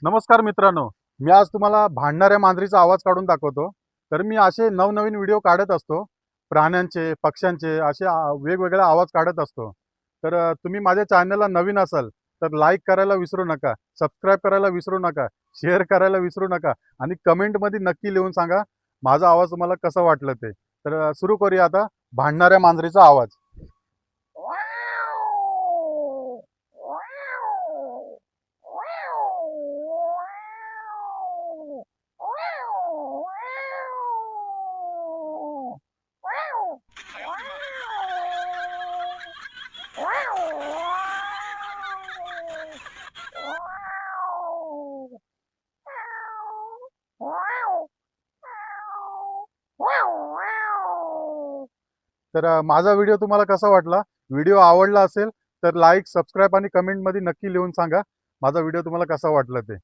नमस्कार मित्रांनो, मी आज तुम्हाला भांडणाऱ्या मांजरीचा आवाज काढून दाखवतो. तर मी असे नवनवीन व्हिडिओ काढत असतो. प्राण्यांचे, पक्ष्यांचे असे वेगवेगळे आवाज काढत असतो. तर तुम्ही माझ्या चॅनलला नवीन असाल तर लाईक करायला विसरू नका, सबस्क्राईब करायला विसरू नका, शेअर करायला विसरू नका आणि कमेंटमध्ये नक्की लिहून सांगा माझा आवाज तुम्हाला कसं वाटलं ते. तर सुरू करूया आता भांडणाऱ्या मांजरीचा आवाज. तर माझा व्हिडिओ तुम्हाला कसा वाटला? व्हिडिओ आवडला असेल तर लाईक, सबस्क्राईब आणि कमेंटमध्ये नक्की लिहून सांगा माझा व्हिडिओ तुम्हाला कसा वाटला ते.